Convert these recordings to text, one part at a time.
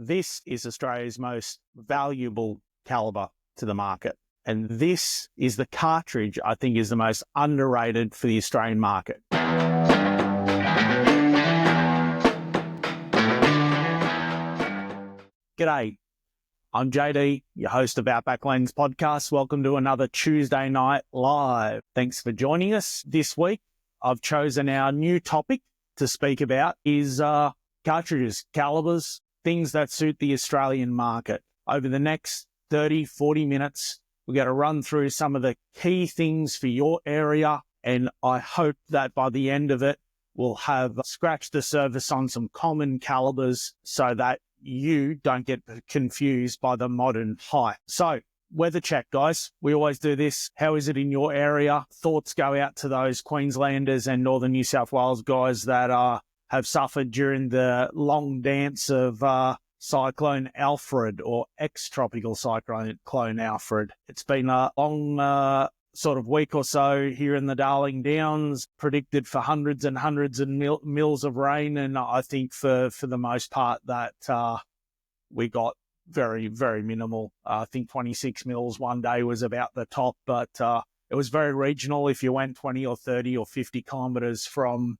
This is Australia's most valuable calibre to the market. And this is the cartridge I think is the most underrated for the Australian market. G'day, I'm JD, your host of Outback Lens podcast. Welcome to another Tuesday night live. Thanks for joining us. This week, I've chosen our new topic to speak about is cartridges, calibres, things that suit the Australian market. Over the next 30, 40 minutes, we're going to run through some of the key things for your area, and I hope that by the end of it, we'll have scratched the surface on some common calibres so that you don't get confused by the modern hype. So, weather check, guys. We always do this. How is it in your area? Thoughts go out to those Queenslanders and Northern New South Wales guys that have suffered during the long dance of Cyclone Alfred or ex-tropical Cyclone Alfred. It's been a long sort of week or so here in the Darling Downs, predicted for hundreds and hundreds of mils of rain. And I think for the most part that we got very, very minimal. I think 26 mils one day was about the top, but it was very regional. If you went 20 or 30 or 50 kilometres from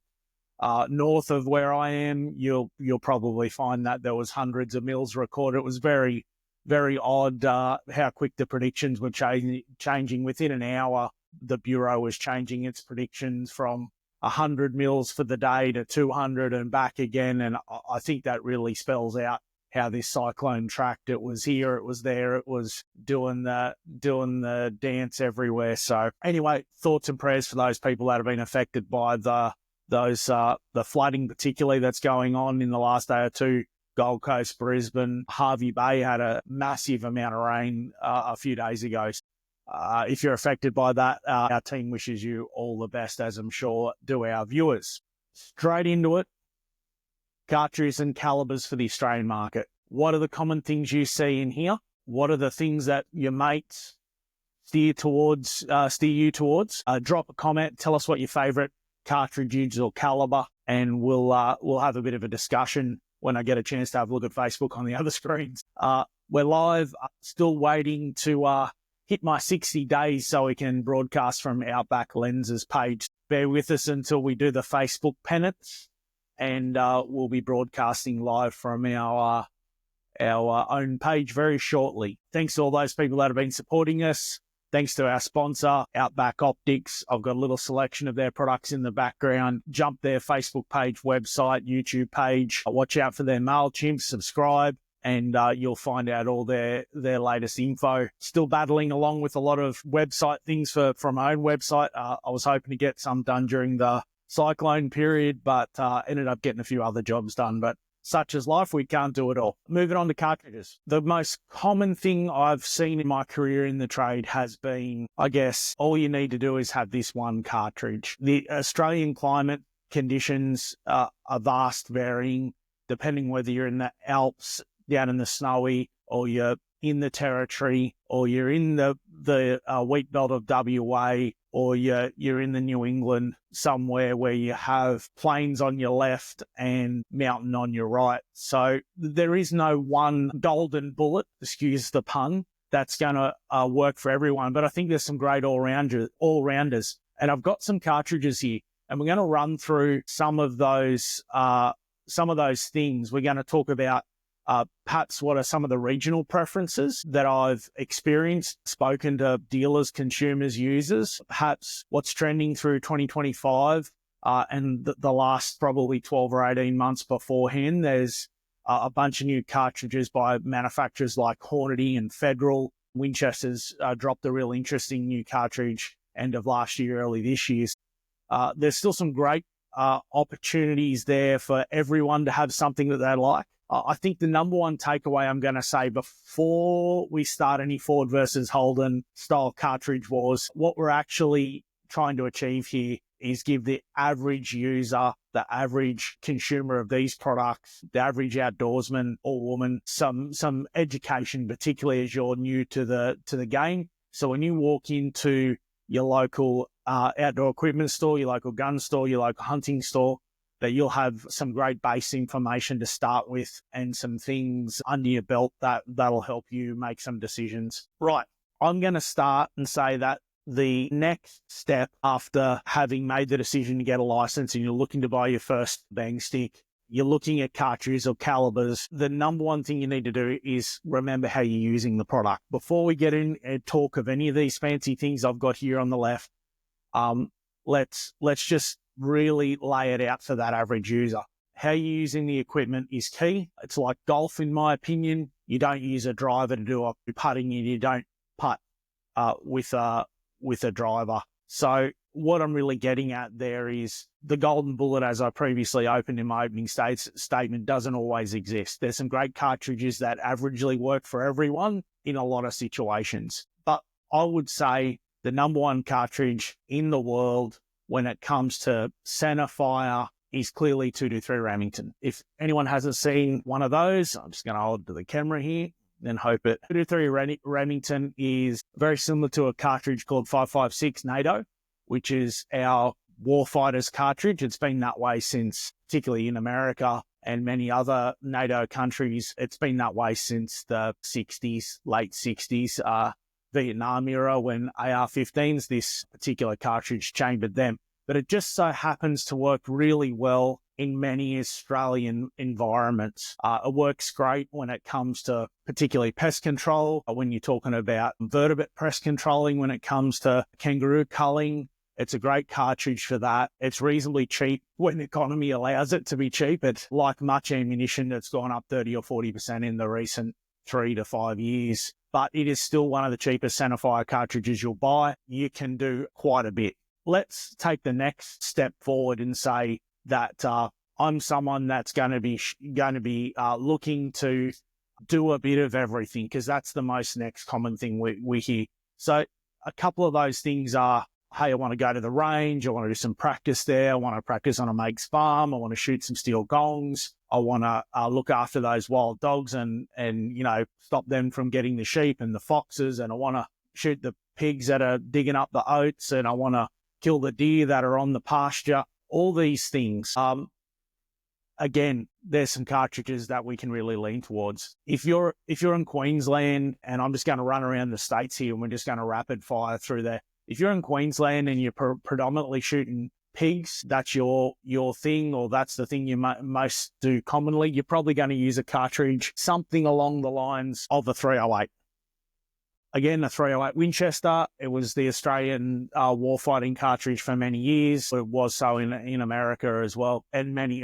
north of where I am, you'll probably find that there was hundreds of mils recorded. It was very, very odd how quick the predictions were changing. Within an hour, the Bureau was changing its predictions from 100 mils for the day to 200 and back again. And I think that really spells out how this cyclone tracked. It was here, it was there, it was doing the dance everywhere. So anyway, thoughts and prayers for those people that have been affected by the flooding, particularly that's going on in the last day or two. Gold Coast, Brisbane, Hervey Bay had a massive amount of rain a few days ago. If you're affected by that, our team wishes you all the best, as I'm sure do our viewers. Straight into it. Cartridges and calibres for the Australian market. What are the common things you see in here? What are the things that your mates steer you towards? Drop a comment. Tell us what your favourite cartridge or calibre, and we'll have a bit of a discussion when I get a chance to have a look at Facebook on the other screens. We're live. Still waiting to hit my 60 days so we can broadcast from Outback Lenses page. Bear with us until we do the Facebook penance, and we'll be broadcasting live from our own page very shortly. Thanks to all those people that have been supporting us. Thanks to our sponsor, Outback Optics. I've got a little selection of their products in the background. Jump their Facebook page, website, YouTube page. Watch out for their MailChimp, subscribe, and you'll find out all their latest info. Still battling along with a lot of website things for my own website. I was hoping to get some done during the cyclone period, but ended up getting a few other jobs done. But such is life, we can't do it all. Moving on to cartridges. The most common thing I've seen in my career in the trade has been, I guess, all you need to do is have this one cartridge. The Australian climate conditions are vast, varying, depending whether you're in the Alps, down in the snowy, or you're in the Territory, or you're in the wheat belt of WA, or you're in the New England somewhere where you have plains on your left and mountain on your right. So there is no one golden bullet, excuse the pun, that's going to work for everyone. But I think there's some great all-rounders. And I've got some cartridges here, and we're going to run through some of those things. We're going to talk about perhaps what are some of the regional preferences that I've experienced, spoken to dealers, consumers, users, perhaps what's trending through 2025 and the last probably 12 or 18 months beforehand. There's a bunch of new cartridges by manufacturers like Hornady and Federal. Winchester's dropped a real interesting new cartridge end of last year, early this year. There's still some great opportunities there for everyone to have something that they like. I think the number one takeaway I'm going to say before we start any Ford versus Holden style cartridge wars, what we're actually trying to achieve here is give the average user, the average consumer of these products, the average outdoorsman or woman, some education, particularly as you're new to the game. So when you walk into your local outdoor equipment store, your local gun store, your local hunting store, that you'll have some great base information to start with and some things under your belt that'll help you make some decisions. Right. I'm going to start and say that the next step after having made the decision to get a license and you're looking to buy your first bang stick, you're looking at cartridges or calibers, the number one thing you need to do is remember how you're using the product. Before we get in and talk of any of these fancy things I've got here on the left, let's just really lay it out for that average user. How you're using the equipment is key. It's like golf, in my opinion. You don't use a driver to do putting, and you don't putt with a driver. So what I'm really getting at there is the golden bullet, as I previously opened in my opening statement, doesn't always exist. There's some great cartridges that averagely work for everyone in a lot of situations. But I would say the number one cartridge in the world when it comes to center fire is clearly 223 Remington. If anyone hasn't seen one of those, I'm just going to hold to the camera here and hope it. 223 Remington is very similar to a cartridge called 5.56 NATO, which is our warfighters cartridge. It's been that way since, particularly in America and many other NATO countries, it's been that way since the 60s, late 60s, Vietnam era, when AR-15s, this particular cartridge chambered them. But it just so happens to work really well in many Australian environments. It works great when it comes to particularly pest control, when you're talking about vertebrate pest controlling, when it comes to kangaroo culling. It's a great cartridge for that. It's reasonably cheap when the economy allows it to be cheap. It's like much ammunition that's gone up 30 or 40% in the recent 3 to 5 years. But it is still one of the cheapest centerfire cartridges you'll buy. You can do quite a bit. Let's take the next step forward and say that I'm someone that's going to be looking to do a bit of everything, because that's the most next common thing we hear. So a couple of those things are, hey, I want to go to the range. I want to do some practice there. I want to practice on a mate's farm. I want to shoot some steel gongs. I want to look after those wild dogs and stop them from getting the sheep and the foxes. And I want to shoot the pigs that are digging up the oats. And I want to kill the deer that are on the pasture. All these things. Again, there's some cartridges that we can really lean towards. If you're in Queensland, and I'm just going to run around the states here and we're just going to rapid fire through there. If you're in Queensland and you're predominantly shooting pigs, that's your thing, or that's the thing you most do commonly, you're probably going to use a cartridge, something along the lines of a 308. Again, a 308 Winchester. It was the Australian warfighting cartridge for many years. It was so in America as well, and many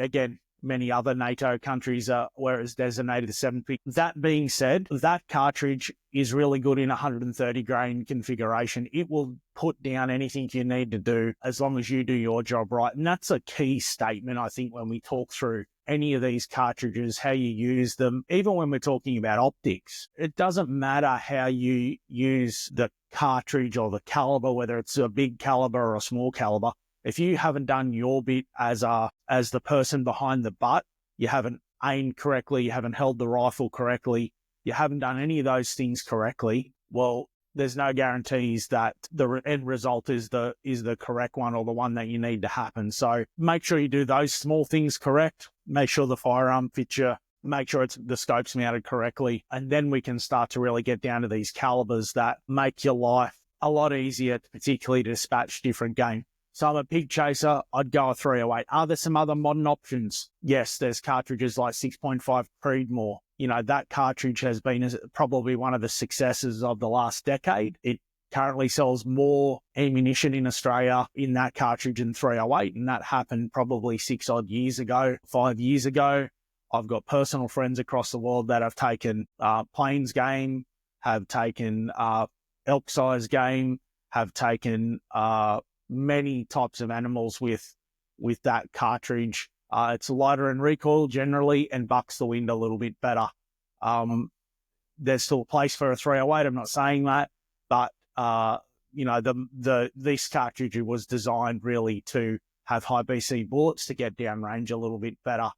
other NATO countries where it's designated the 7.5. That being said, that cartridge is really good in 130 grain configuration. It will put down anything you need to do as long as you do your job right. And that's a key statement, I think, when we talk through any of these cartridges, how you use them, even when we're talking about optics. It doesn't matter how you use the cartridge or the caliber, whether it's a big caliber or a small caliber. If you haven't done your bit as the person behind the butt, you haven't aimed correctly, you haven't held the rifle correctly, you haven't done any of those things correctly, well, there's no guarantees that the end result is the correct one or the one that you need to happen. So make sure you do those small things correct. Make sure the firearm fits you. Make sure the scope's mounted correctly. And then we can start to really get down to these calibers that make your life a lot easier, particularly to dispatch different game. So I'm a pig chaser. I'd go a 308. Are there some other modern options? Yes, there's cartridges like 6.5 Creedmoor. That cartridge has been probably one of the successes of the last decade. It currently sells more ammunition in Australia in that cartridge than 308, and that happened probably 5 years ago. I've got personal friends across the world that have taken plains game, have taken elk size game, have taken many types of animals with that cartridge. It's lighter in recoil generally and bucks the wind a little bit better. There's still a place for a 308. I'm not saying that, but this cartridge was designed really to have high BC bullets to get downrange a little bit better.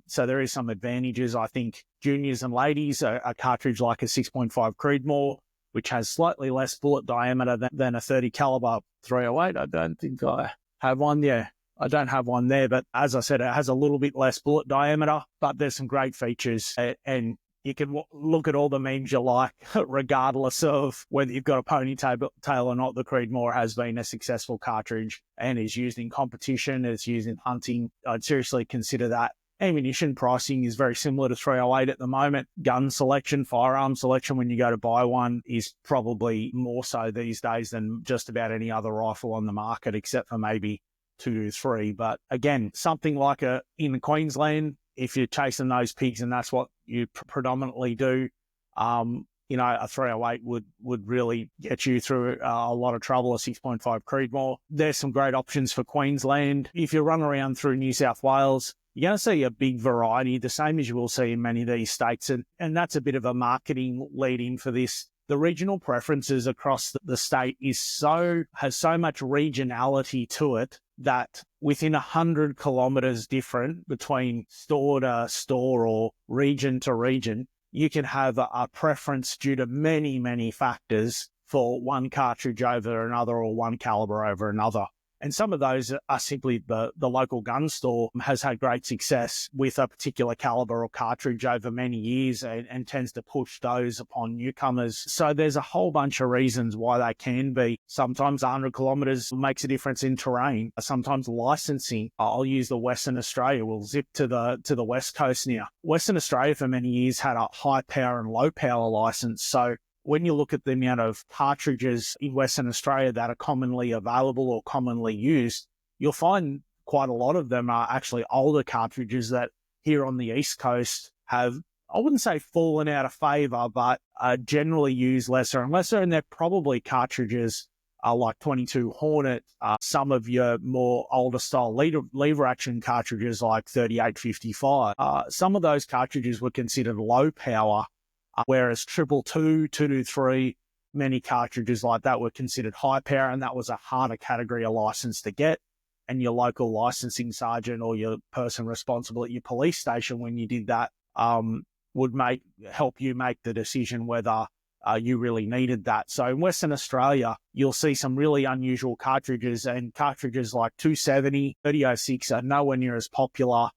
So there is some advantages. I think juniors and ladies, a cartridge like a 6.5 Creedmoor, which has slightly less bullet diameter than a 30 caliber 308. I don't think I have one. Yeah, I don't have one there, but as I said, it has a little bit less bullet diameter, but there's some great features, and you can look at all the memes you like, regardless of whether you've got a ponytail or not. The Creedmoor has been a successful cartridge and is used in competition. It's used in hunting. I'd seriously consider that. Ammunition pricing is very similar to 308 at the moment. Gun selection, firearm selection when you go to buy one is probably more so these days than just about any other rifle on the market, except for maybe 223. But again, something like in Queensland, if you're chasing those pigs and that's what you predominantly do, a 308 would really get you through a lot of trouble, a 6.5 Creedmoor. There's some great options for Queensland. If you run around through New South Wales, you're going to see a big variety, the same as you will see in many of these states. And that's a bit of a marketing lead-in for this. The regional preferences across the state has so much regionality to it that within 100 kilometres different between store to store or region to region, you can have a preference due to many, many factors for one cartridge over another or one calibre over another. And some of those are simply the local gun store has had great success with a particular calibre or cartridge over many years and tends to push those upon newcomers. So there's a whole bunch of reasons why they can be. Sometimes 100 kilometres makes a difference in terrain. Sometimes licensing. I'll use the Western Australia. We'll zip to the West Coast now. Western Australia for many years had a high power and low power licence. So when you look at the amount of cartridges in Western Australia that are commonly available or commonly used, you'll find quite a lot of them are actually older cartridges that here on the East Coast have, I wouldn't say fallen out of favour, but generally used lesser and lesser. And they're probably cartridges like 22 Hornet, some of your more older style lever action cartridges like 3855. Some of those cartridges were considered low power, whereas 222, 223, many cartridges like that were considered high power, and that was a harder category of license to get. And your local licensing sergeant or your person responsible at your police station when you did that would help you make the decision whether you really needed that. So in Western Australia, you'll see some really unusual cartridges, and cartridges like 270, 3006 are nowhere near as popular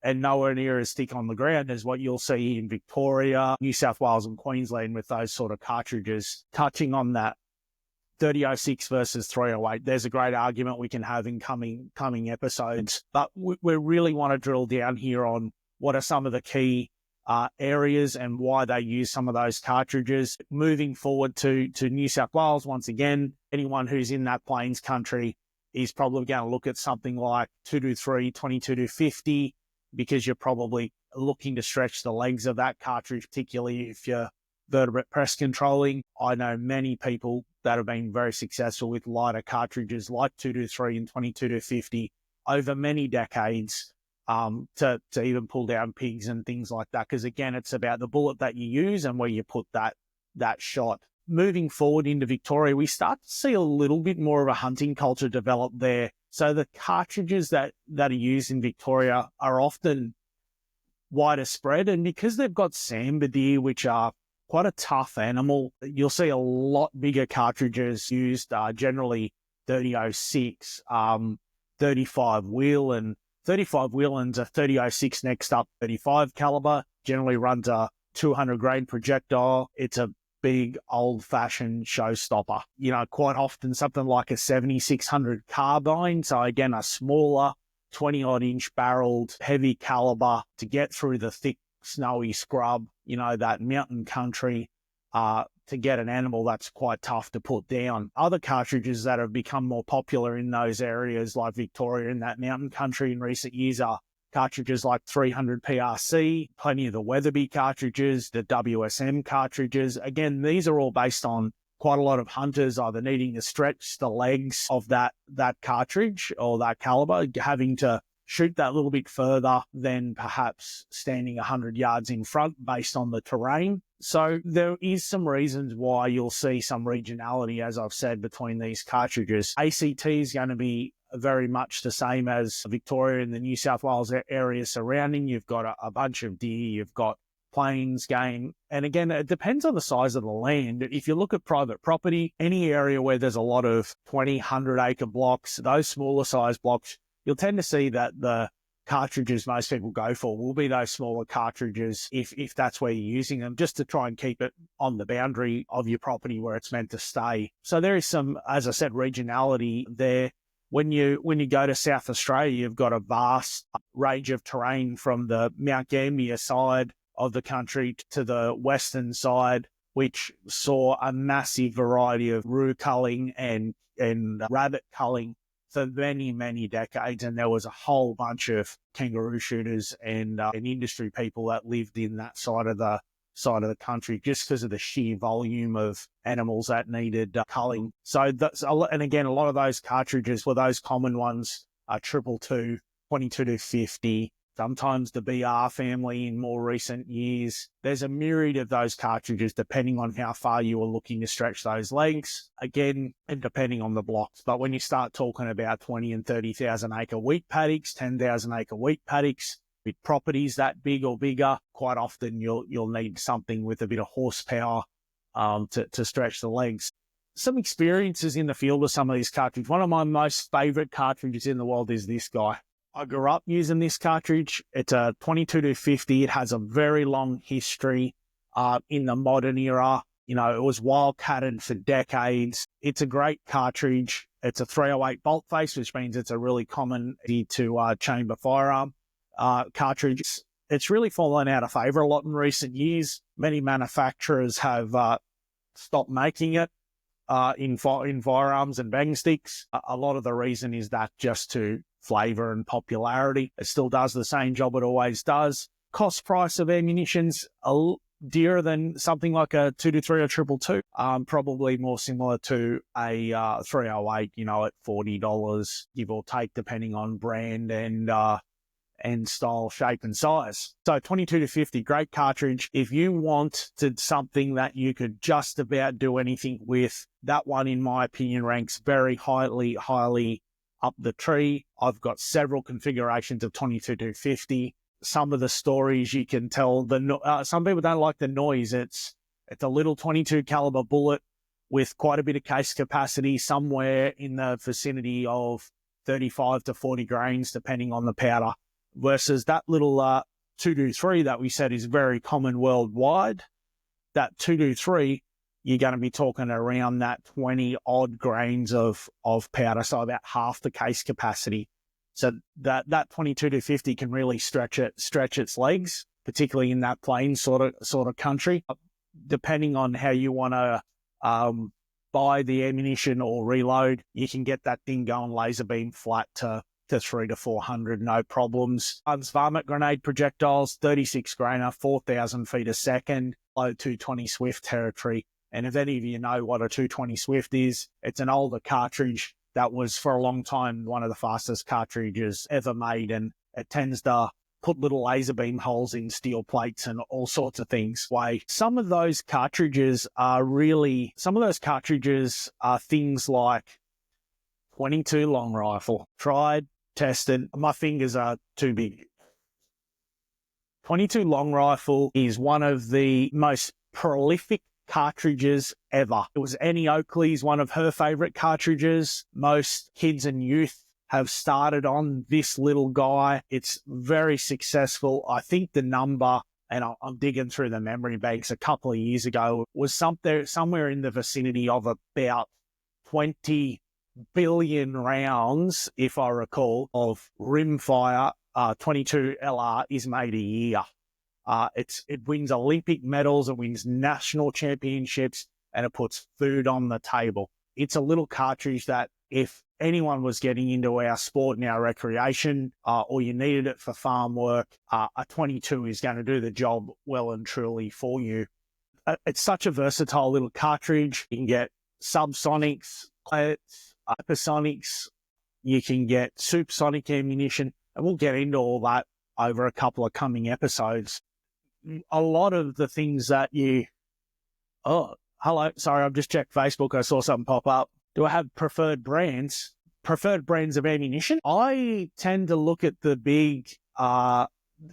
and nowhere near as thick on the ground as what you'll see in Victoria, New South Wales and Queensland with those sort of cartridges. Touching on that, 3006 versus 308, there's a great argument we can have in coming episodes, but we really want to drill down here on what are some of the key areas and why they use some of those cartridges. Moving forward to New South Wales, once again, anyone who's in that Plains country is probably going to look at something like 223, 22-50, because you're probably looking to stretch the legs of that cartridge, particularly if you're vertebrate press controlling. I know many people that have been very successful with lighter cartridges like 223 and 22-50 over many decades to even pull down pigs and things like that. Because again, it's about the bullet that you use and where you put that shot. Moving forward into Victoria, we start to see a little bit more of a hunting culture develop there. So the cartridges that are used in Victoria are often wider spread, and because they've got sambar deer, which are quite a tough animal, you'll see a lot bigger cartridges used, generally 3006, 35 Whelan. 35 Whelan's a 3006 next up 35 caliber, generally runs a 200 grain projectile. It's a big old-fashioned showstopper. Quite often something like a 7600 carbine. So again, a smaller 20-odd inch barreled heavy caliber to get through the thick snowy scrub, that mountain country, to get an animal that's quite tough to put down. Other cartridges that have become more popular in those areas like Victoria and that mountain country in recent years are cartridges like 300 PRC, plenty of the Weatherby cartridges, the WSM cartridges. Again, these are all based on quite a lot of hunters either needing to stretch the legs of that cartridge or that caliber, having to shoot that little bit further than perhaps standing 100 yards in front based on the terrain. So there is some reasons why you'll see some regionality, as I've said, between these cartridges. ACT is going to be very much the same as Victoria and the New South Wales area surrounding. You've got a bunch of deer, you've got plains game. And again, it depends on the size of the land. If you look at private property, any area where there's a lot of 20, 100-acre blocks, those smaller size blocks, you'll tend to see that the cartridges most people go for will be those smaller cartridges if that's where you're using them, just to try and keep it on the boundary of your property where it's meant to stay. So there is some, as I said, regionality there. When you go to South Australia, you've got a vast range of terrain from the Mount Gambier side of the country to the western side, which saw a massive variety of roo culling and rabbit culling for many, many decades. And there was a whole bunch of kangaroo shooters and industry people that lived in that side of the country just because of the sheer volume of animals that needed culling. So that's and again, a lot of those cartridges were those common ones, 222, 22-50, sometimes the BR family in more recent years. There's a myriad of those cartridges depending on how far you are looking to stretch those legs, again, and depending on the blocks. But when you start talking about 20 and 30,000 acre wheat paddocks, 10,000 acre wheat paddocks, with properties that big or bigger, quite often you'll need something with a bit of horsepower to stretch the legs. Some experiences in the field with some of these cartridges. One of my most favorite cartridges in the world is this guy. I grew up using this cartridge. It's a 22-50. It has a very long history in the modern era. You know, it was wildcatted for decades. It's a great cartridge. It's a 308 bolt face, which means it's a really common to chamber firearm cartridge. It's really fallen out of favor a lot in recent years. Many manufacturers have stopped making it in firearms and bang sticks. A lot of the reason is that just to flavor and popularity. It still does the same job it always does. Cost price of ammunition's dearer than something like a 223 or 222. Probably more similar to a 308, you know, at $40, give or take, depending on brand and style, shape and size. So 22-50, great cartridge. If you wanted something that you could just about do anything with, that one, in my opinion, ranks very highly up the tree. I've got several configurations of 22-50. Some of the stories you can tell, some people don't like the noise. It's a little 22 caliber bullet with quite a bit of case capacity, somewhere in the vicinity of 35 to 40 grains, depending on the powder, versus that little 223 that we said is very common worldwide. That 223, you're going to be talking around that 20 odd grains of powder, so about half the case capacity. So that 22-50 can really stretch its legs, particularly in that plain sort of country. Depending on how you want to buy the ammunition or reload, you can get that thing going laser beam flat to 300 to 400, no problems. Varmint grenade projectiles, 36 grainer, 4,000 feet a second, low 220 Swift territory. And if any of you know what a 220 Swift is, it's an older cartridge that was for a long time one of the fastest cartridges ever made. And it tends to put little laser beam holes in steel plates and all sorts of things. Some of those cartridges are things like 22 long rifle. Tried, tested. My fingers are too big. 22 long rifle is one of the most prolific cartridges ever. It was Annie Oakley's one of her favorite cartridges. Most kids and youth have started on this little guy. It's very successful. I think the number, and I'm digging through the memory banks a couple of years ago, was somewhere in the vicinity of about 20 billion rounds, if I recall, of rimfire 22 LR is made a year. It wins Olympic medals, it wins national championships, and it puts food on the table. It's a little cartridge that if anyone was getting into our sport and our recreation, or you needed it for farm work, a 22 is going to do the job well and truly for you. It's such a versatile little cartridge. You can get subsonics, hypersonics, you can get supersonic ammunition, and we'll get into all that over a couple of coming episodes. A lot of the things that hello, sorry, I've just checked Facebook, I saw something pop up. Do I have preferred brands of ammunition? I tend to look at the big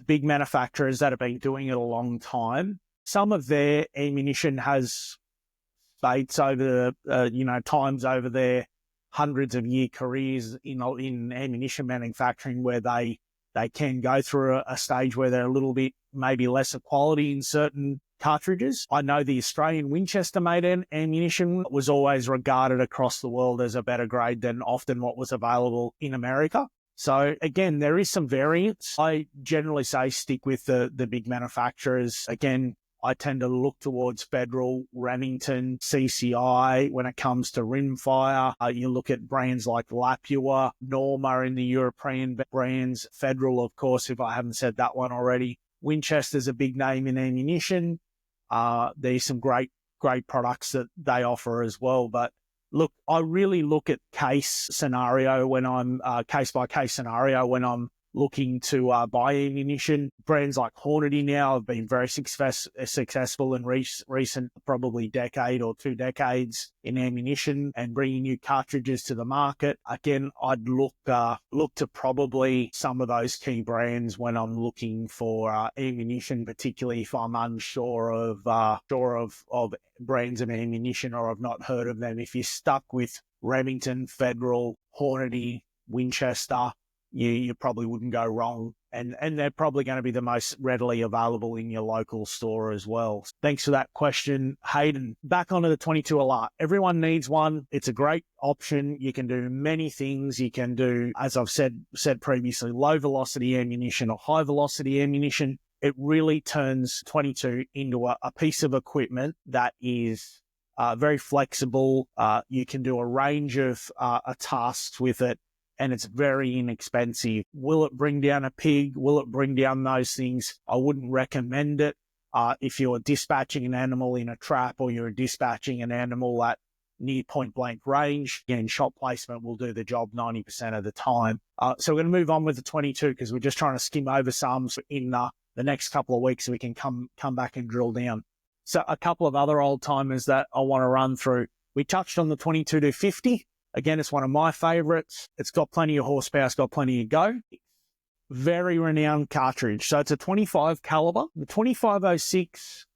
big manufacturers that have been doing it a long time, some of their ammunition has states over times over their hundreds of year careers in ammunition manufacturing where they can go through a stage where they're a little bit maybe lesser quality in certain cartridges. I know the Australian Winchester made ammunition was always regarded across the world as a better grade than often what was available in America. So again, there is some variance. I generally say stick with the big manufacturers. Again, I tend to look towards Federal, Remington, CCI when it comes to rimfire. You look at brands like Lapua, Norma in the European brands, Federal, of course, if I haven't said that one already. Winchester's a big name in ammunition. There's some great products that they offer as well. But look, I really look at case by case scenario when I'm looking to buy ammunition. Brands like Hornady now have been very successful in recent, probably decade or 2 decades in ammunition and bringing new cartridges to the market. Again, I'd look to probably some of those key brands when I'm looking for ammunition, particularly if I'm unsure of brands of ammunition or I've not heard of them. If you're stuck with Remington, Federal, Hornady, Winchester, you probably wouldn't go wrong. And they're probably going to be the most readily available in your local store as well. Thanks for that question, Hayden. Back onto the 22 Alert. Everyone needs one. It's a great option. You can do many things. You can do, as I've said previously, low velocity ammunition or high velocity ammunition. It really turns 22 into a piece of equipment that is very flexible. You can do a range of tasks with it. And it's very inexpensive. Will it bring down a pig? Will it bring down those things? I wouldn't recommend it. If you're dispatching an animal in a trap or you're dispatching an animal at near point blank range, again, shot placement will do the job 90% of the time. So we're going to move on with the 22 because we're just trying to skim over some in the next couple of weeks so we can come back and drill down. So a couple of other old timers that I want to run through. We touched on the 22-50. Again, it's one of my favorites. It's got plenty of horsepower. It's got plenty of go. Very renowned cartridge. So it's a 25 caliber. The 2506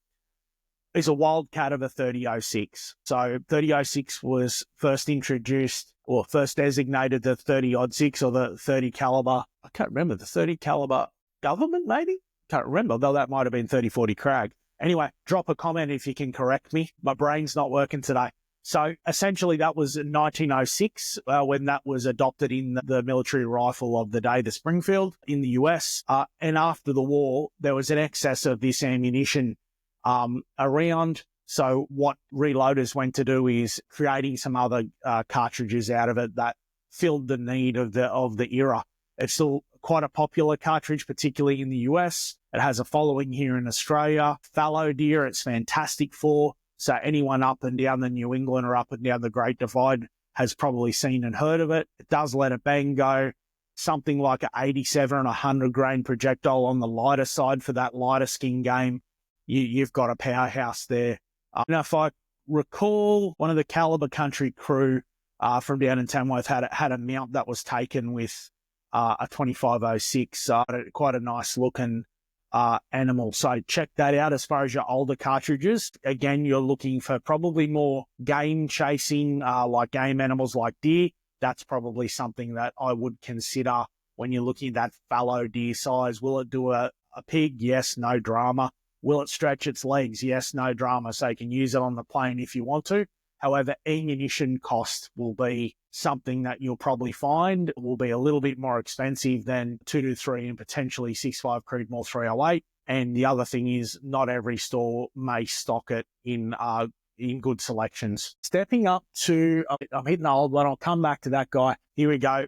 is a wildcat of a 3006. So 3006 was first introduced or first designated the 30-06 or the 30 caliber. I can't remember. The 30 caliber government, maybe? Can't remember, though that might have been 3040 Crag. Anyway, drop a comment if you can correct me. My brain's not working today. So essentially that was 1906 when that was adopted in the military rifle of the day, the Springfield in the US. And after the war, there was an excess of this ammunition around. So what reloaders went to do is creating some other cartridges out of it that filled the need of the era. It's still quite a popular cartridge, particularly in the US. It has a following here in Australia. Fallow deer, it's fantastic for. So anyone up and down the New England or up and down the Great Divide has probably seen and heard of it. It does let a bang go. Something like an 87 and 100 grain projectile on the lighter side for that lighter skin game. You've got a powerhouse there. Now, if I recall, one of the Calibre country crew from down in Tamworth had a mount that was taken with a 2506. Quite a nice looking animal. So check that out as far as your older cartridges. Again, you're looking for probably more game chasing, like game animals like deer. That's probably something that I would consider when you're looking at that fallow deer size. Will it do a pig? Yes, no drama. Will it stretch its legs? Yes, no drama. So you can use it on the plane if you want to. However, ammunition cost will be something that you'll probably find will be a little bit more expensive than 223 and potentially 6.5 Creedmoor 308. And the other thing is not every store may stock it in good selections. Stepping up to, I'm hitting the old one. I'll come back to that guy. Here we go.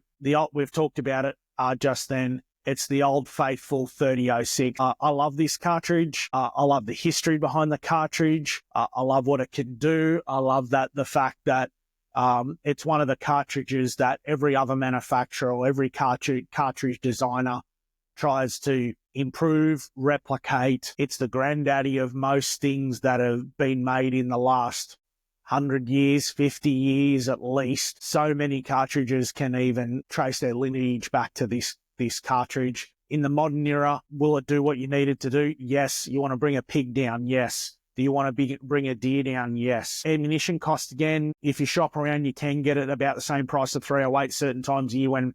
We've talked about it just then. It's the old faithful 3006. I love this cartridge. I love the history behind the cartridge. I love what it can do. I love the fact that it's one of the cartridges that every other manufacturer or every cartridge designer tries to improve, replicate. It's the granddaddy of most things that have been made in the last 100 years, 50 years at least. So many cartridges can even trace their lineage back to this cartridge. in the modern era, will it do what you need it to do? Yes. You want to bring a pig down? Yes. Do you want to bring a deer down? Yes. Ammunition cost, again, if you shop around, you can get it about the same price of 308 certain times a year when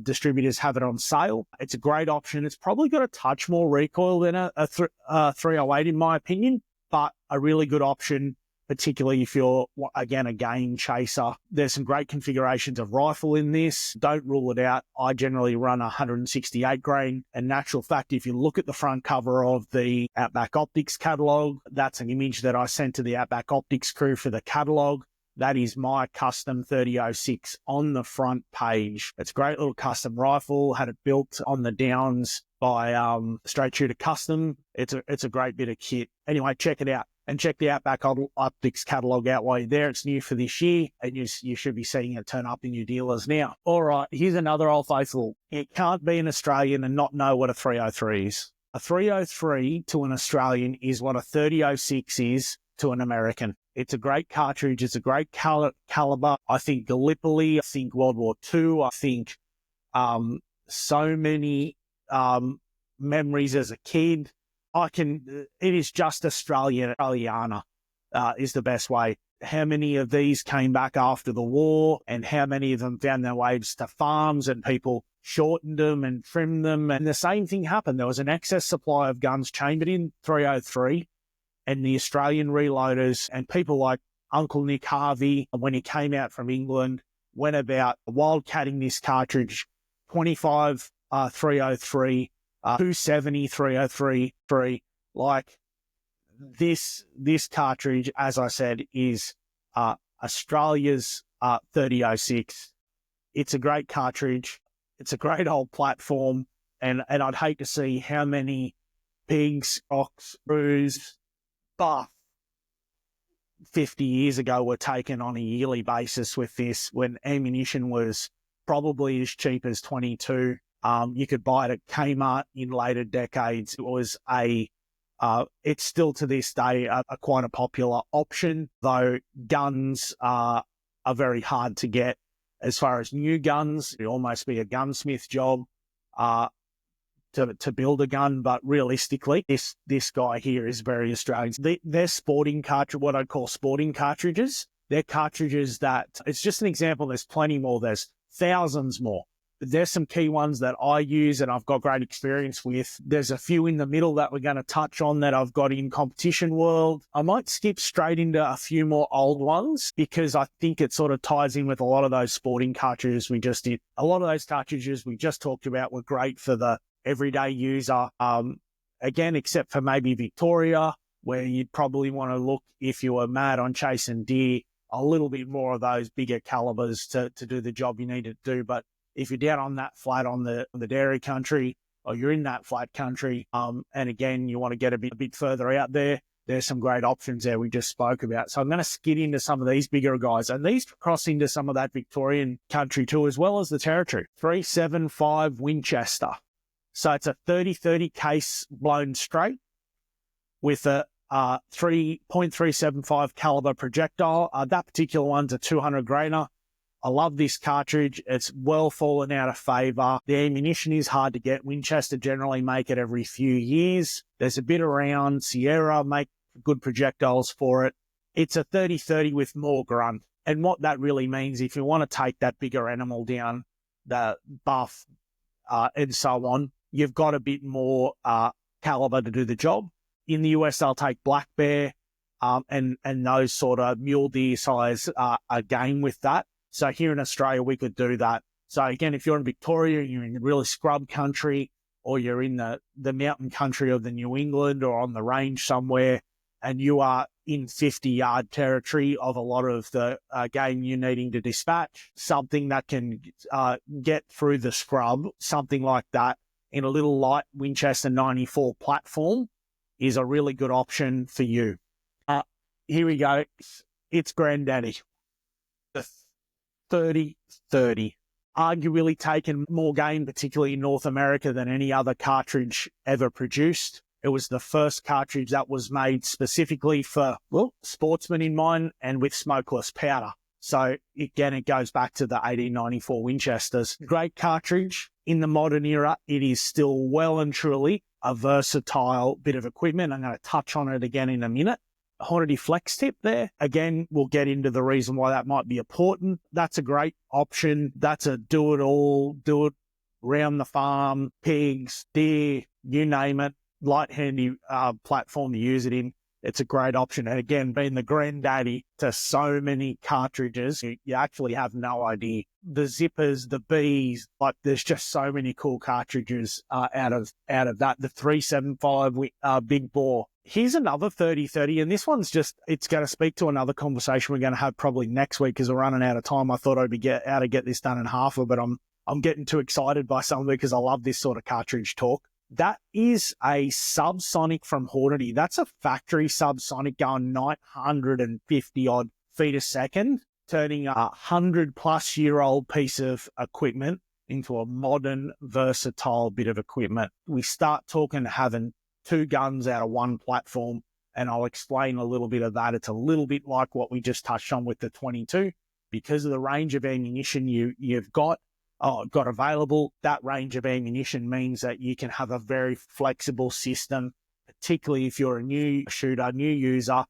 distributors have it on sale. It's a great option. It's probably got a touch more recoil than a 308 in my opinion, but a really good option, particularly if you're, again, a game chaser. There's some great configurations of rifle in this. Don't rule it out. I generally run 168 grain. And natural fact, if you look at the front cover of the Outback Optics catalogue, that's an image that I sent to the Outback Optics crew for the catalogue. That is my custom 3006 on the front page. It's a great little custom rifle. Had it built on the Downs by Straight Shooter Custom. It's a great bit of kit. Anyway, check it out. And check the Outback Optics catalogue out while you're there. It's new for this year, and you should be seeing it turn up in your dealers now. All right, here's another old faithful. You can't be an Australian and not know what a 303 is. A 303 to an Australian is what a 3006 is to an American. It's a great cartridge. It's a great caliber. I think Gallipoli. I think World War II. I think so many memories as a kid. It is just Australiana is the best way. How many of these came back after the war, and how many of them found their ways to farms and people shortened them and trimmed them? And the same thing happened. There was an excess supply of guns chambered in 303, and the Australian reloaders and people like Uncle Nick Harvey, when he came out from England, went about wildcatting this cartridge, 25 303, 270 303, like this cartridge, as I said, is Australia's 3006. It's a great cartridge. It's a great old platform, and I'd hate to see how many pigs, ox, roos, buff 50 years ago were taken on a yearly basis with this, when ammunition was probably as cheap as 22. You could buy it at Kmart in later decades. It was it's still to this day a quite a popular option, though guns are very hard to get. As far as new guns, it'd almost be a gunsmith job to build a gun, but realistically, this guy here is very Australian. They're sporting cartridge, what I'd call sporting cartridges. They're cartridges that, it's just an example, there's plenty more, there's thousands more. But there's some key ones that I use and I've got great experience with. There's a few in the middle that we're going to touch on that I've got in competition world. I might skip straight into a few more old ones because I think it sort of ties in with a lot of those sporting cartridges we just did. A lot of those cartridges we just talked about were great for the everyday user. Again, except for maybe Victoria, where you'd probably want to look, if you were mad on chasing deer, a little bit more of those bigger calibers to do the job you need to do. But if you're down on that flat on the dairy country, or you're in that flat country, and again, you want to get a bit further out there, there's some great options there we just spoke about. So I'm going to skid into some of these bigger guys, and these cross into some of that Victorian country too, as well as the territory. 375 Winchester. So it's a 30-30 case blown straight with a 3.375 caliber projectile. That particular one's a 200 grainer. I love this cartridge. It's well fallen out of favour. The ammunition is hard to get. Winchester generally make it every few years. There's a bit around. Sierra make good projectiles for it. It's a 30-30 with more grunt. And what that really means, if you want to take that bigger animal down, the buff and so on, you've got a bit more caliber to do the job. In the US, they'll take black bear and those sort of mule deer size game with that. So here in Australia, we could do that. So again, if you're in Victoria, you're in really scrub country, or you're in the mountain country of the New England or on the range somewhere, and you are in 50-yard territory of a lot of the game you're needing to dispatch, something that can get through the scrub, something like that, in a little light Winchester 94 platform is a really good option for you. Here we go. It's Granddaddy. The 30-30. Arguably taken more game, particularly in North America, than any other cartridge ever produced. It was the first cartridge that was made specifically for, sportsmen in mind and with smokeless powder. So again, it goes back to the 1894 Winchesters. Great cartridge. In the modern era, it is still well and truly a versatile bit of equipment. I'm going to touch on it again in a minute. Hornady Flex Tip there. Again, we'll get into the reason why that might be important. That's a great option. That's a do-it-all, do it round the farm, pigs, deer, you name it. Light, handy platform to use it in. It's a great option. And again, being the granddaddy to so many cartridges, you actually have no idea. The zippers, the bees, like there's just so many cool cartridges out of that. The 375 big bore. Here's another 3030, and this one's it's going to speak to another conversation we're going to have probably next week because we're running out of time. I thought I'd be able to get this done in half, but I'm getting too excited by some of it because I love this sort of cartridge talk. That is a subsonic from Hornady. That's a factory subsonic going 950 odd feet a second, turning a 100-plus-year-old piece of equipment into a modern, versatile bit of equipment. We start talking having 2 guns out of 1 platform, and I'll explain a little bit of that. It's a little bit like what we just touched on with the 22. Because of the range of ammunition you've got available, that range of ammunition means that you can have a very flexible system, particularly if you're a new shooter, new user,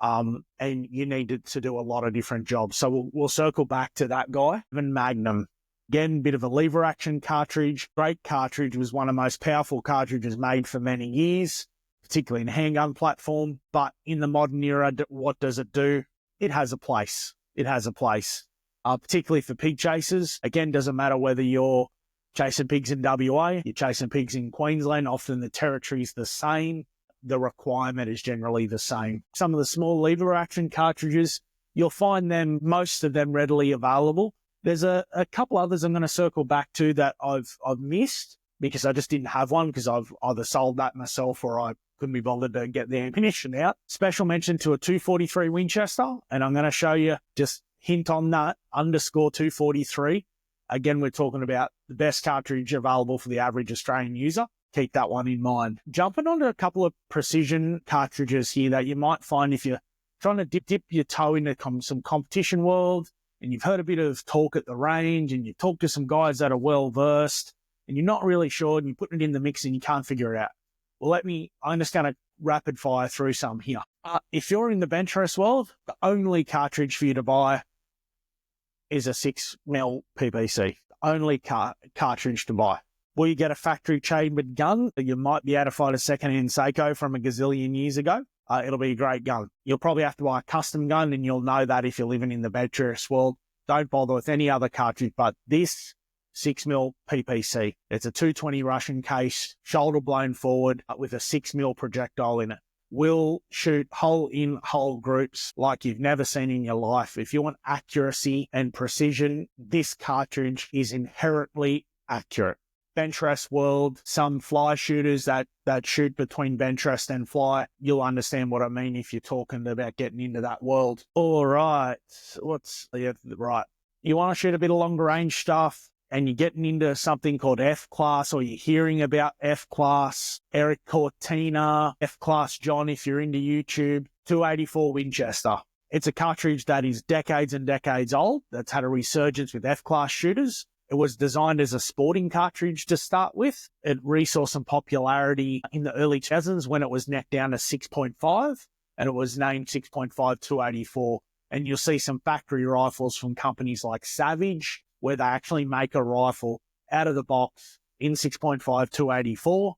and you need to do a lot of different jobs. So we'll circle back to that guy. Even Magnum, again, bit of a lever action cartridge. Great cartridge, was one of the most powerful cartridges made for many years, particularly in handgun platform. But in the modern era, what does it do? It has a place. It has a place. Particularly for pig chasers. Again, doesn't matter whether you're chasing pigs in WA, you're chasing pigs in Queensland, often the territory's the same. The requirement is generally the same. Some of the small lever action cartridges, you'll find most of them readily available. There's a couple others I'm going to circle back to that I've missed because I just didn't have one because I've either sold that myself or I couldn't be bothered to get the ammunition out. Special mention to a 243 Winchester, and I'm going to show you just hint on that, _243. Again, we're talking about the best cartridge available for the average Australian user. Keep that one in mind. Jumping onto a couple of precision cartridges here that you might find if you're trying to dip your toe into some competition world and you've heard a bit of talk at the range and you talk to some guys that are well-versed and you're not really sure and you're putting it in the mix and you can't figure it out. Well, I'm just going to rapid fire through some here. If you're in the bench press world, the only cartridge for you to buy is a 6mm PPC. The only cartridge to buy. Will you get a factory chambered gun? You might be able to find a second-hand Seiko from a gazillion years ago. It'll be a great gun. You'll probably have to buy a custom gun, and you'll know that if you're living in the bench press world. Don't bother with any other cartridge, but this 6mm PPC. It's a 220 Russian case, shoulder blown forward with a 6mm projectile in it. Will shoot hole-in-hole groups like you've never seen in your life. If you want accuracy and precision, this cartridge is inherently accurate. Bench rest world, some fly shooters that shoot between bench rest and fly, you'll understand what I mean if you're talking about getting into that world. All right, right. You want to shoot a bit of longer range stuff, and you're getting into something called F-Class, or you're hearing about F-Class, Eric Cortina, F-Class John, if you're into YouTube, 284 Winchester. It's a cartridge that is decades and decades old, that's had a resurgence with F-Class shooters. It was designed as a sporting cartridge to start with. It resourced some popularity in the early 2000s when it was necked down to 6.5, and it was named 6.5 284. And you'll see some factory rifles from companies like Savage, where they actually make a rifle out of the box in 6.5 284.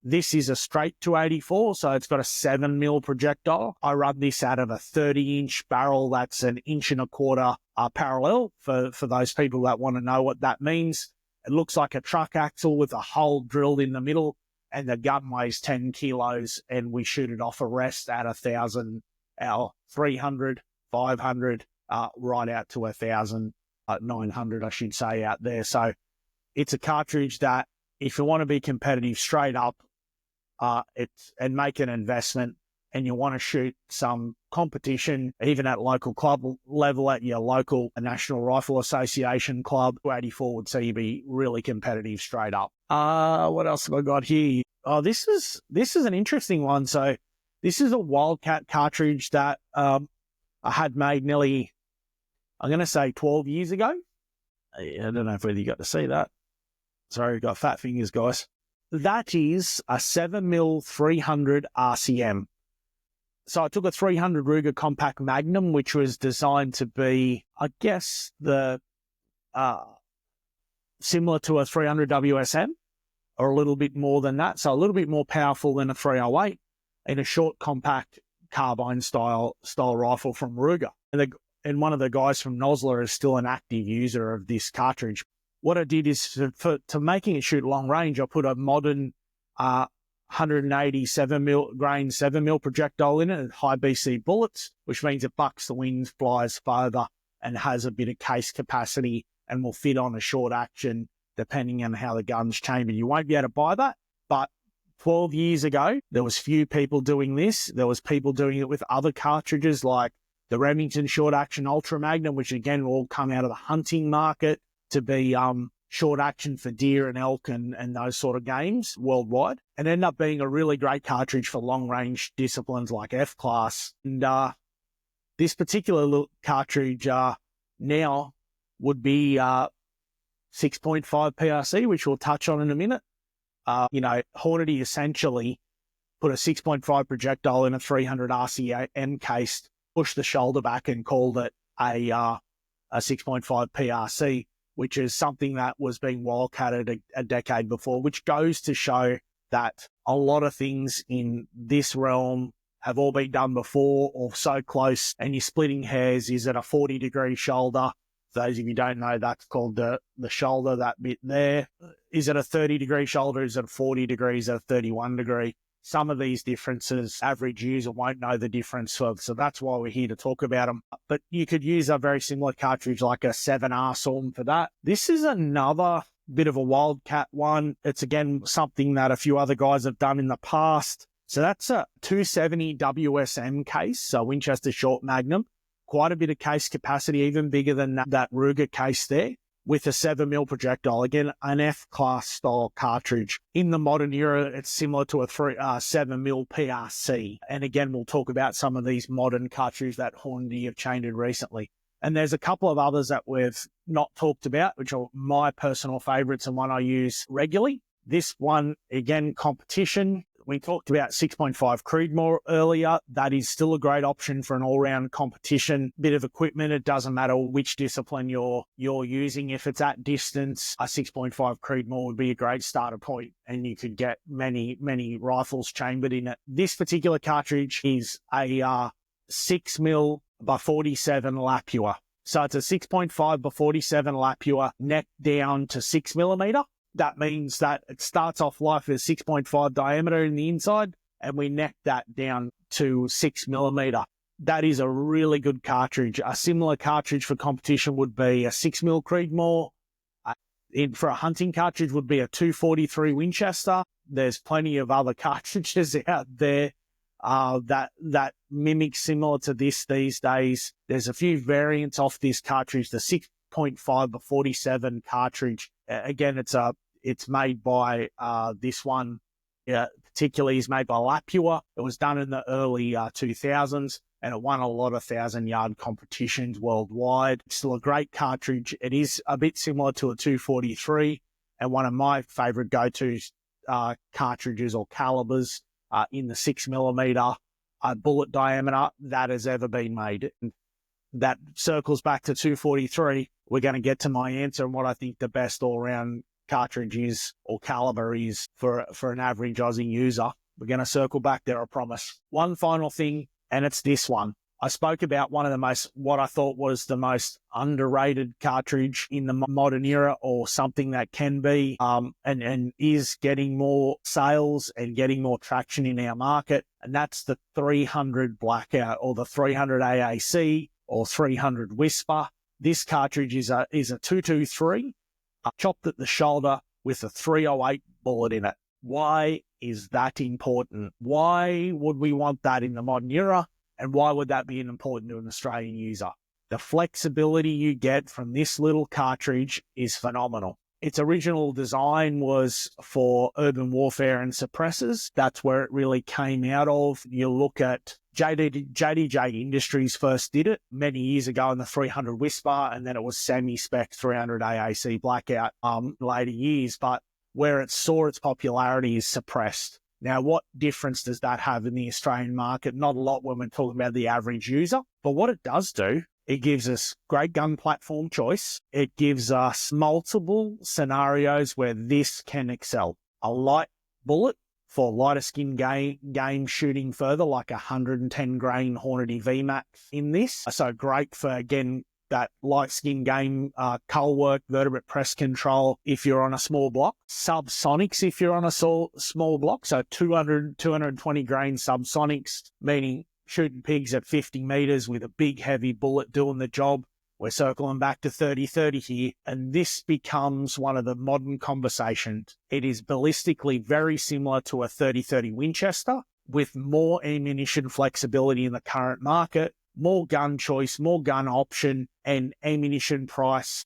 This is a straight 284, so it's got a 7mm projectile. I run this out of a 30-inch barrel that's an 1.25 inch parallel for those people that want to know what that means. It looks like a truck axle with a hole drilled in the middle, and the gun weighs 10 kilos, and we shoot it off a rest at 1,000, 300, 500, right out to 1,000. 900, I should say, out there. So it's a cartridge that if you want to be competitive straight up, and make an investment, and you want to shoot some competition, even at local club level, at your local National Rifle Association club, 284 would see you be really competitive straight up. What else have I got here? Oh, this is an interesting one. So this is a Wildcat cartridge that I had made nearly I'm going to say 12 years ago. I don't know whether you got to see that. Sorry, we've got fat fingers, guys. That is a 7mm 300 RCM. So I took a 300 Ruger Compact Magnum, which was designed to be, I guess, the similar to a 300 WSM, or a little bit more than that. So a little bit more powerful than a 308 in a short, compact carbine style rifle from Ruger. And one of the guys from Nosler is still an active user of this cartridge. What I did is to making it shoot long range, I put a modern 187mm grain 7mm projectile in it and high BC bullets, which means it bucks the wind, flies further, and has a bit of case capacity and will fit on a short action depending on how the gun's chambered. You won't be able to buy that, but 12 years ago, there was few people doing this. There was people doing it with other cartridges like the Remington Short Action Ultra Magnum, which again will all come out of the hunting market to be short action for deer and elk and those sort of games worldwide, and end up being a really great cartridge for long range disciplines like F-class. And this particular cartridge now would be 6.5 PRC, which we'll touch on in a minute. Hornady essentially put a 6.5 projectile in a 300 RCM case, pushed the shoulder back and called it a 6.5 PRC, which is something that was being wildcatted a decade before, which goes to show that a lot of things in this realm have all been done before or so close, and you're splitting hairs. Is it a 40-degree shoulder? For those of you who don't know, that's called the shoulder, that bit there. Is it a 30-degree shoulder? Is it a 40 degrees? Is it a 31 degree? Some of these differences, average user won't know the difference, so that's why we're here to talk about them. But you could use a very similar cartridge like a 7R Storm for that. This is another bit of a wildcat one. It's, again, something that a few other guys have done in the past. So that's a 270 WSM case, so Winchester Short Magnum. Quite a bit of case capacity, even bigger than that Ruger case there, with a 7mm projectile. Again, an F-class style cartridge. In the modern era, it's similar to a 7mm PRC. And again, we'll talk about some of these modern cartridges that Hornady have changed recently. And there's a couple of others that we've not talked about, which are my personal favorites and one I use regularly. This one, again, competition. We talked about 6.5 Creedmoor earlier. That is still a great option for an all-round competition bit of equipment. It doesn't matter which discipline you're using. If it's at distance, a 6.5 Creedmoor would be a great starter point, and you could get many rifles chambered in it. This particular cartridge is a 6mm by 47 Lapua. So it's a 6.5 by 47 Lapua, neck down to 6mm. That means that it starts off life with 6.5 diameter in the inside, and we neck that down to 6mm. That is a really good cartridge. A similar cartridge for competition would be a 6mm Creedmoor. For a hunting cartridge would be a 243 Winchester. There's plenty of other cartridges out there that mimic similar to this these days. There's a few variants off this cartridge. The 6.5 by 47 cartridge. Again, it's made by this one, particularly is made by Lapua. It was done in the early 2000s, and it won a lot of 1,000-yard competitions worldwide. It's still a great cartridge. It is a bit similar to a 243, and one of my favorite go-to cartridges or calibers in the 6mm bullet diameter that has ever been made. And that circles back to 243. We're going to get to my answer and what I think the best all-round cartridge is, or caliber is, for an average Aussie user. We're going to circle back there, I promise. One final thing, and it's this one. I spoke about one of what I thought was the most underrated cartridge in the modern era, or something that can be, and is getting more sales and getting more traction in our market. And that's the 300 Blackout, or the 300 AAC, or 300 Whisper. This cartridge is a 223, chopped at the shoulder with a 308 bullet in it. Why is that important? Why would we want that in the modern era? And why would that be important to an Australian user? The flexibility you get from this little cartridge is phenomenal. Its original design was for urban warfare and suppressors. That's where it really came out of. You look at JDJ Industries first did it many years ago in the 300 Whisper, and then it was semi-spec 300 AAC Blackout later years. But where it saw its popularity is suppressed. Now, what difference does that have in the Australian market? Not a lot when we're talking about the average user. But what it does do, it gives us great gun platform choice. It gives us multiple scenarios where this can excel. A light bullet for lighter skin game shooting further, like 110 grain Hornady VMAX in this. So great for, again, that light skin game, cull work, vertebrate press control if you're on a small block. Subsonics if you're on a small block. So 220 grain subsonics, meaning shooting pigs at 50 meters with a big heavy bullet doing the job. We're circling back to 30-30 here, and this becomes one of the modern conversations. It is ballistically very similar to a 30-30 Winchester with more ammunition flexibility in the current market, more gun choice, more gun option, and ammunition price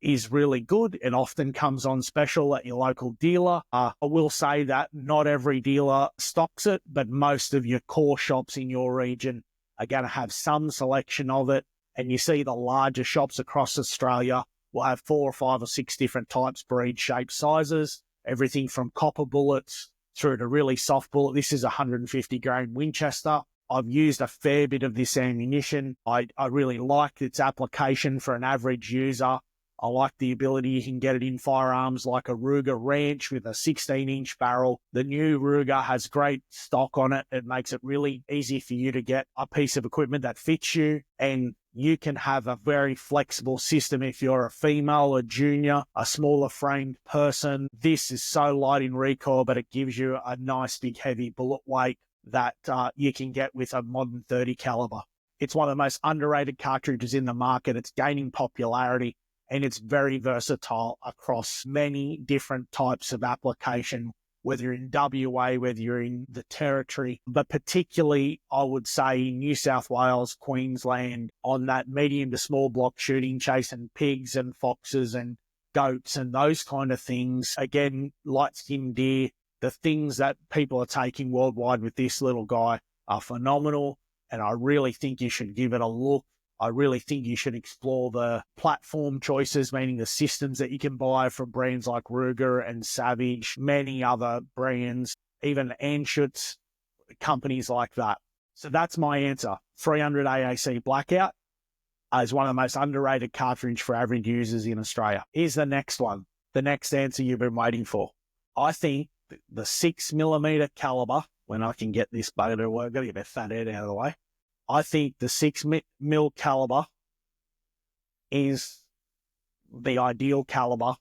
is really good. It often comes on special at your local dealer. I will say that not every dealer stocks it, but most of your core shops in your region are going to have some selection of it. And you see the larger shops across Australia will have 4 or 5 or 6 different types, breed, shape, sizes, everything from copper bullets through to really soft bullet. This is a 150 grain Winchester. I've used a fair bit of this ammunition. I really like its application for an average user. I like the ability you can get it in firearms like a Ruger Ranch with a 16-inch barrel. The new Ruger has great stock on it. It makes it really easy for you to get a piece of equipment that fits you, and you can have a very flexible system if you're a female, a junior, a smaller framed person. This is so light in recoil, but it gives you a nice big heavy bullet weight that you can get with a modern 30 caliber. It's one of the most underrated cartridges in the market. It's gaining popularity, and it's very versatile across many different types of application, whether you're in WA, whether you're in the Territory, but particularly, I would say, New South Wales, Queensland, on that medium to small block shooting, chasing pigs and foxes and goats and those kind of things. Again, light-skinned deer, the things that people are taking worldwide with this little guy are phenomenal, and I really think you should give it a look. I really think you should explore the platform choices, meaning the systems that you can buy from brands like Ruger and Savage, many other brands, even Anschutz, companies like that. So that's my answer. 300 AAC Blackout is one of the most underrated cartridge for average users in Australia. Here's the next one, the next answer you've been waiting for. I think the 6mm caliber, when I can get this bugger to work, I've got to get that fat head out of the way. I think the 6mm caliber is the ideal caliber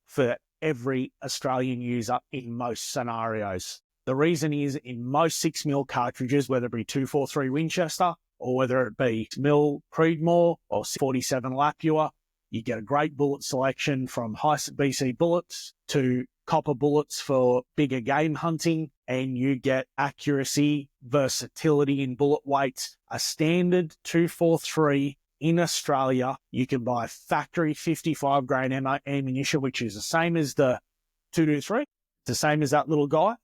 for every Australian user in most scenarios. The reason is, in most 6mm cartridges, whether it be 243 Winchester or whether it be 6mm Creedmoor or 47 Lapua, you get a great bullet selection from high BC bullets to copper bullets for bigger game hunting, and you get accuracy, versatility in bullet weights. A standard 243 in Australia, you can buy factory 55 grain ammunition, which is the same as the 223, the same as that little guy,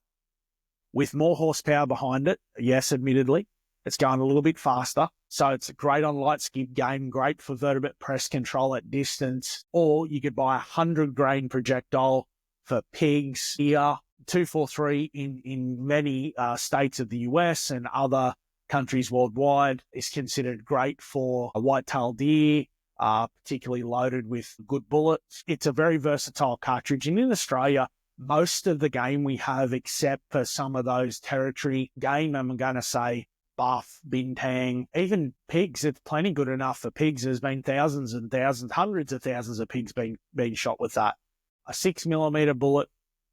with more horsepower behind it. Yes, admittedly, it's going a little bit faster. So it's great on light skid game, great for vertebrate press control at distance. Or you could buy a 100 grain projectile for pigs. Here, 243 in many states of the US and other countries worldwide is considered great for a white-tailed deer, particularly loaded with good bullets. It's a very versatile cartridge. And in Australia, most of the game we have, except for some of those territory game, I'm going to say buff, bintang, even pigs, it's plenty good enough for pigs. There's been thousands and thousands, hundreds of thousands of pigs being shot with that. A 6mm bullet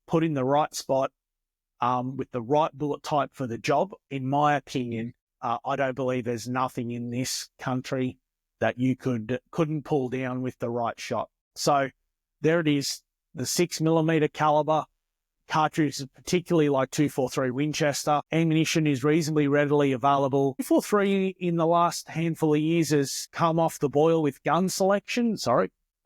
put in the right spot with the right bullet type for the job. In my opinion, I don't believe there's nothing in this country that you couldn't pull down with the right shot. So there it is, the 6mm caliber cartridge, particularly like 243 Winchester. Ammunition is reasonably readily available. 243 in the last handful of years has come off the boil with gun selection.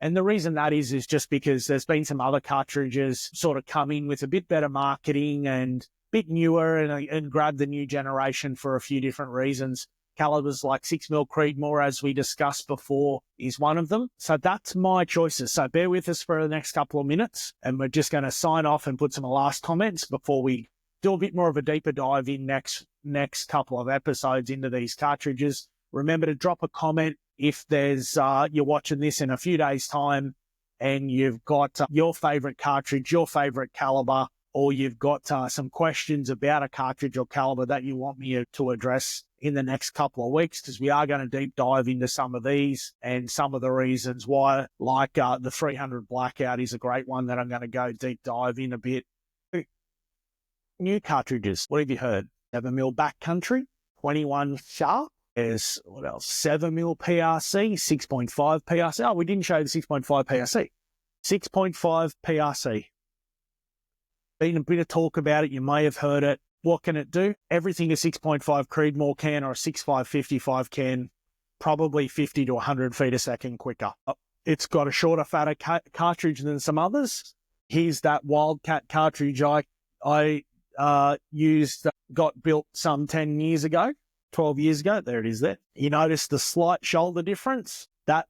And the reason that is just because there's been some other cartridges sort of come in with a bit better marketing and a bit newer and grab the new generation for a few different reasons. Calibres like 6mm Creedmoor, as we discussed before, is one of them. So that's my choices. So bear with us for the next couple of minutes, and we're just going to sign off and put some last comments before we do a bit more of a deeper dive in next couple of episodes into these cartridges. Remember to drop a comment if there's you're watching this in a few days' time and you've got your favorite cartridge, your favorite caliber, or you've got some questions about a cartridge or caliber that you want me to address in the next couple of weeks, because we are going to deep dive into some of these and some of the reasons why, like the 300 Blackout is a great one that I'm going to go deep dive in a bit. New cartridges. What have you heard? 7mm backcountry, 21 sharp. There's, what else? 7mm PRC, 6.5 PRC. Oh, we didn't show the 6.5 PRC. 6.5 PRC. Been a bit of talk about it. You may have heard it. What can it do? Everything a 6.5 Creedmoor can or a 6.5 55 can, probably 50 to 100 feet a second quicker. It's got a shorter, fatter cartridge than some others. Here's that Wildcat cartridge I used, got built some 10 years ago, 12 years ago. There it is there. You notice the slight shoulder difference? That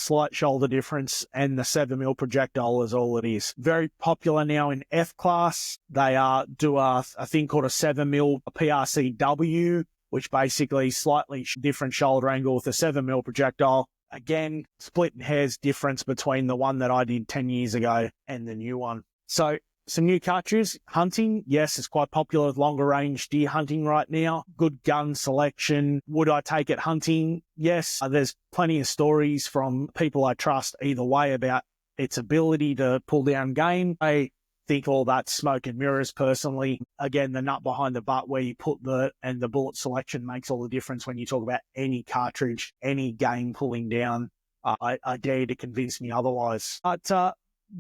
slight shoulder difference and the 7mm projectile is all it is. Very popular now in F class. They do a thing called a 7mm PRCW, which basically slightly different shoulder angle with a 7mm projectile. Again, splitting hairs difference between the one that I did 10 years ago and the new one. So some new cartridges. Hunting, yes, it's quite popular with longer range deer hunting right now. Good gun selection. Would I take it hunting? Yes. There's plenty of stories from people I trust either way about its ability to pull down game. I think all that's smoke and mirrors personally. Again, the nut behind the butt where you put the bullet selection makes all the difference when you talk about any cartridge, any game pulling down. I dare you to convince me otherwise. But,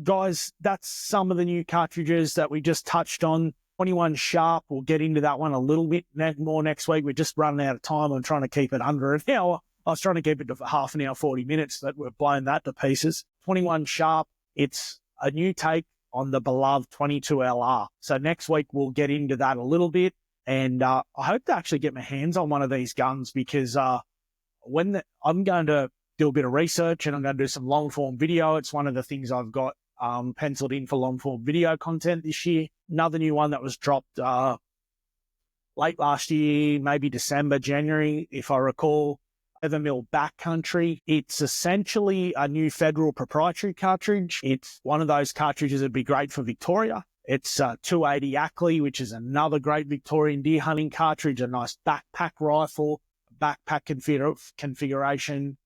guys, that's some of the new cartridges that we just touched on. 21 sharp, we'll get into that one a little bit more next week. We're just running out of time. I'm trying to keep it under an hour. I was trying to keep it to half an hour, 40 minutes, but we've blown that to pieces. 21 sharp, it's a new take on the beloved 22LR. So next week we'll get into that a little bit. And I hope to actually get my hands on one of these guns, because I'm going to do a bit of research and I'm going to do some long form video. It's one of the things I've got penciled in for long form video content this year. Another new one that was dropped late last year, maybe December, January, if I recall. 7mm backcountry. It's essentially a new federal proprietary cartridge. It's one of those cartridges that'd be great for Victoria. It's 280 Ackley, which is another great Victorian deer hunting cartridge, a nice backpack rifle, backpack configuration.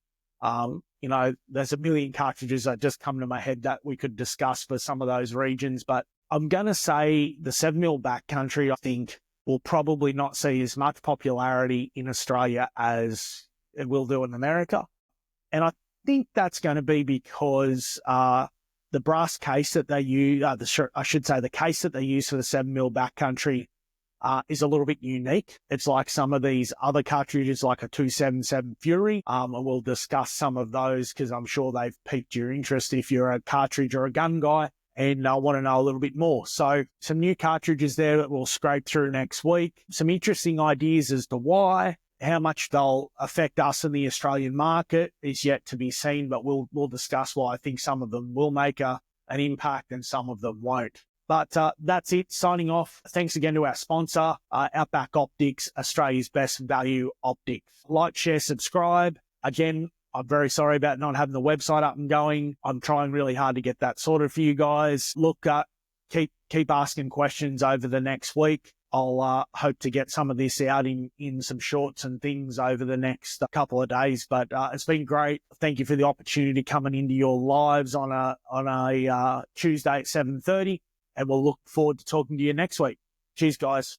There's a million cartridges that just come to my head that we could discuss for some of those regions, but I'm going to say the 7mm backcountry, I think, will probably not see as much popularity in Australia as it will do in America. And I think that's going to be because the brass case that they use, the case that they use for the 7mm backcountry is a little bit unique. It's like some of these other cartridges, like a 277 Fury, and we'll discuss some of those because I'm sure they've piqued your interest if you're a cartridge or a gun guy and want to know a little bit more. So some new cartridges there that we'll scrape through next week. Some interesting ideas as to why. How much they'll affect us in the Australian market is yet to be seen, but we'll discuss why I think some of them will make an impact and some of them won't. But that's it. Signing off. Thanks again to our sponsor, Outback Optics, Australia's best value optics. Like, share, subscribe. Again, I'm very sorry about not having the website up and going. I'm trying really hard to get that sorted for you guys. Look, keep asking questions over the next week. I'll hope to get some of this out in some shorts and things over the next couple of days. But it's been great. Thank you for the opportunity coming into your lives on a Tuesday at 7:30. And we'll look forward to talking to you next week. Cheers, guys.